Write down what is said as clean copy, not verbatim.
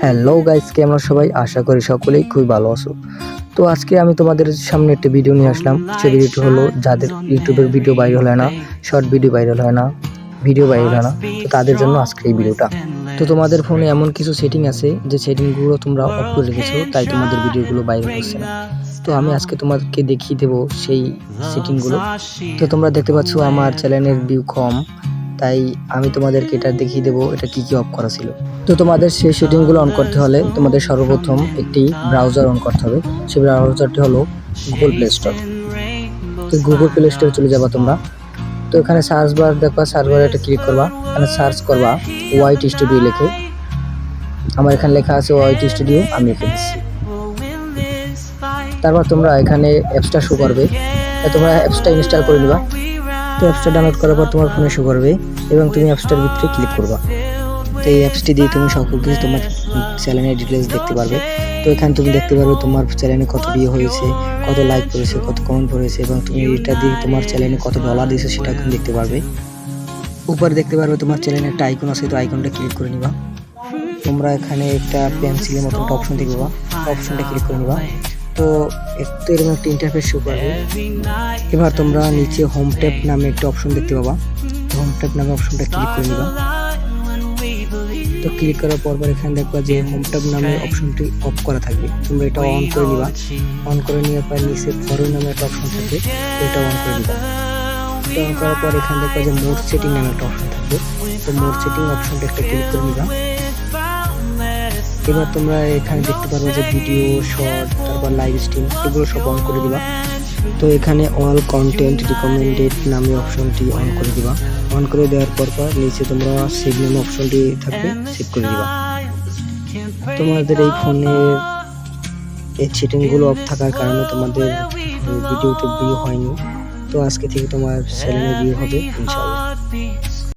Hello guys, কেমন সবাই? আশা করি সকলেই খুবই ভালো আছো। তো আজকে আমি তোমাদের সামনে একটা ভিডিও নিয়ে আসলাম। সেই ভিডিওটি হলো যাদের ইউটিউবের ভিডিও ভাইরাল হয় না, শর্ট ভিডিও ভাইরাল হয় না, ভিডিও ভাইরাল হয় না, তো তাদের জন্য আজকের এই ভিডিওটা। তো তোমাদের ফোনে এমন কিছু সেটিং আছে যে সেটিংগুলো তোমরা অফ করে রেখেছো, তাই তোমাদের ভিডিওগুলো ভাইরাল হচ্ছে না। তো আমি আজকে তোমাদেরকে দেখিয়ে দেবো সেই সেটিংগুলো। তো তোমরা দেখতে পাচ্ছ আমার চ্যানেলের ভিউ কম, তাই আমি তোমাদেরকে এটা দেখিয়ে দেবো এটা কি অফ করা ছিল। তো তোমাদের সেই সেটিংগুলো অন করতে হলে তোমাদের সর্বপ্রথম একটি ব্রাউজার অন করতে হবে। সেই ব্রাউজারটি হলো গুগল প্লে স্টোর। তো গুগল প্লে স্টোরে চলে যাবা তোমরা। তো এখানে সার্চ বার দেখবা, সার্চ বারে একটা ক্লিক করবা, এখানে সার্চ করবা ওয়াইট স্টুডিও লিখে। আমার এখানে লেখা আছে ওয়াইট স্টুডিও, আমি লিখে দিচ্ছি। তারপর তোমরা এখানে অ্যাপসটা শো করবে, তোমরা অ্যাপসটা ইনস্টল করে নিবা। তো অ্যাপসটা ডাউনলোড করার পর তোমার ফোনে শো করবে এবং তুমি অ্যাপসটার ভিতরে ক্লিক করবা। তো এই অ্যাপসটি দিয়ে তুমি সকল কিছু তোমার চ্যানেলের ডিটেলস দেখতে পারবে। তো এখানে তুমি দেখতে পারবে তোমার চ্যানেলে কত ভিউ হয়েছে, কত লাইক করেছে, কত কমেন্ট করেছে, এবং তুমি এটা দিয়ে তোমার চ্যানেলে কত ডলার দিয়েছে সেটা তুমি দেখতে পারবে। উপরে দেখতে পারবে তোমার চ্যানেলে একটা আইকন আছে, তো আইকনটা ক্লিক করে নিবা। তোমরা এখানে একটা পেন্সিলের মতো একটা অপশন দেখবা, অপশনটা ক্লিক করে নিবা। তো একটু এরকম একটা ইন্টারফেস শো করবে। এবার তোমরা নিচে হোম ট্যাব নামে একটা অপশন দেখতে পাবা, হোম ট্যাব নামে অপশনটা ক্লিক করে নিবা। তো ক্লিক করার পর এখানে দেখবা যে হোম ট্যাব নামে অপশনটি অফ করা থাকবে, তোমরা এটা অন করে নিবা। অন করে নেওয়ার পর নিচে ফরওয়ার্ড নামে একটা অপশন থাকবে, এটা অন করে নিবা। তো অন করার পর এখানে দেখবা যে মোড সেটিং নামে একটা অপশন থাকবে, তো মোড সেটিং অপশনটা একটা ক্লিক করে নিবা। এবার তোমরা এখানে দেখতে পারবে যে ভিডিও, শর্ট, তারপর লাইভ স্ট্রিম, এগুলো সব অন করে দিবা। তো এখানে অল কন্টেন্ট রিকমেন্ডেড নামে অপশনটি অন করে দিবা। অন করে দেওয়ার পর নিচে তোমরা সেভ নামে অপশনটি থাকবে, সেভ করে দিবা। তোমাদের এই ফোনের এই সেটিংগুলো অফ থাকার কারণে তোমাদের ভিডিওতে ভিউ হয়নি। তো আজকে থেকে তোমার চ্যানেলে ভিউ হবে ইনশাআল্লাহ।